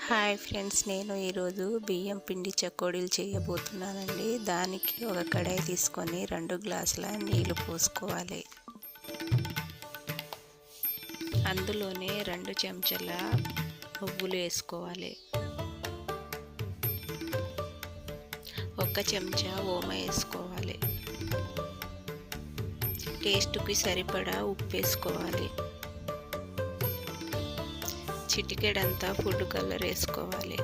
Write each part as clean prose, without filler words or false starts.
Hi friends, నేను ఈరోజు బియ్యం పిండి చెకోడీలు చేయబోతున్నానండి. దానికి ఒక కడాయి తీసుకొని 2 గ్లాసుల నీళ్లు పోసుకోవాలి. అందులోనే 2 చెంచాల నువ్వులు వేసుకోవాలి. 1 చెంచా ఓమ వేసుకోవాలి. టేస్ట్కి సరిపడా ఉప్పు వేసుకోవాలి. చిటికెడంతా ఫుడ్ కలర్ వేసుకోవాలి.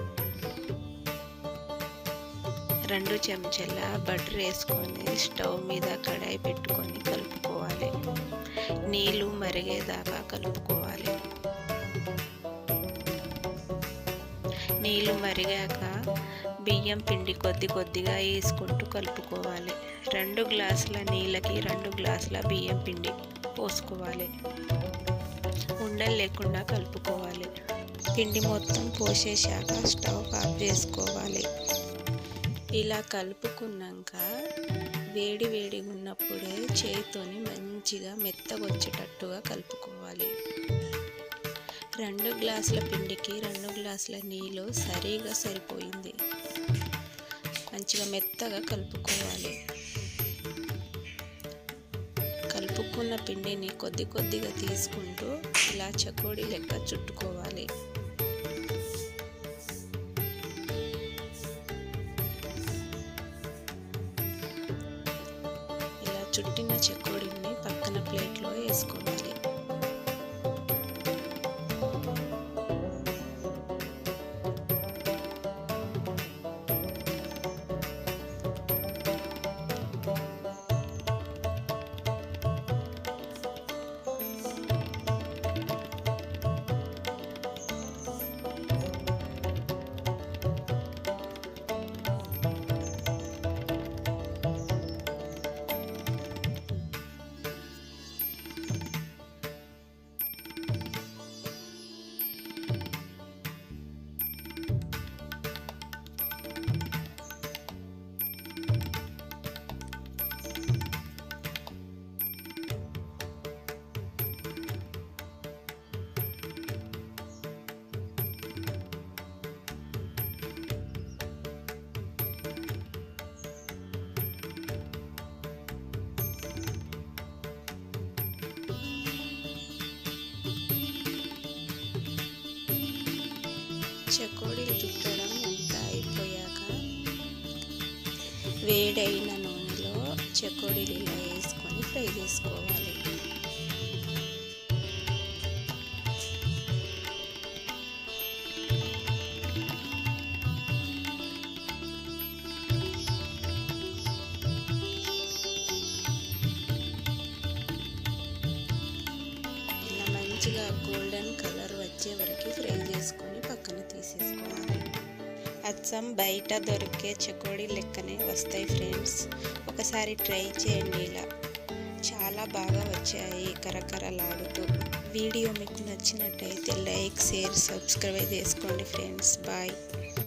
2 చెంచాల బటర్ వేసుకొని స్టవ్ మీద కడాయి పెట్టుకొని కలుపుకోవాలి. నీళ్ళు మరిగేదాకా కలుపుకోవాలి. నీళ్ళు మరిగాక బియ్యం పిండి కొద్దిగా వేసుకుంటూ కలుపుకోవాలి. 2 గ్లాసుల నీళ్ళకి 2 గ్లాసుల బియ్యం పిండి పోసుకోవాలి. ఉండలు లేకుండా కలుపుకోవాలి. పిండి మొత్తం పోసేసాక స్టవ్ ఆఫ్ చేసుకోవాలి. ఇలా కలుపుకున్నాక వేడి ఉన్నప్పుడే చేతితోని మంచిగా మెత్తగా వచ్చేటట్టుగా కలుపుకోవాలి. 2 గ్లాసుల పిండికి 2 గ్లాసుల నీళ్ళు సరిపోయింది. మంచిగా మెత్తగా కలుపుకోవాలి. కలుపుకున్న పిండిని కొద్దిగా తీసుకుంటూ ఇలా చకోడీ లెక్క చుట్టుకోవాలి. ఇలా చుట్టిన చకోడీని పక్కన ప్లేట్లో వేసుకోవాలి. చకోడీలు చుట్టడం అంతా అయిపోయాక వేడైన నూనెలో చకోడీలు ఇలా వేసుకొని ఫ్రై చేసుకోవాలి. ఇలా మంచిగా గోల్డెన్ కలర్ వచ్చే వరకు ఫ్రై చేసుకొని పక్కన తీసేసుకోవాలి. అచ్చం బయట దొరికే చకోడీ లెక్కనే వస్తాయి ఫ్రెండ్స్. ఒకసారి ట్రై చేయండి. ఇలా చాలా బాగా వచ్చాయి కరకరలాడుతూ. వీడియో మీకు నచ్చినట్టయితే లైక్, షేర్, సబ్స్క్రైబ్ చేసుకోండి ఫ్రెండ్స్. బాయ్.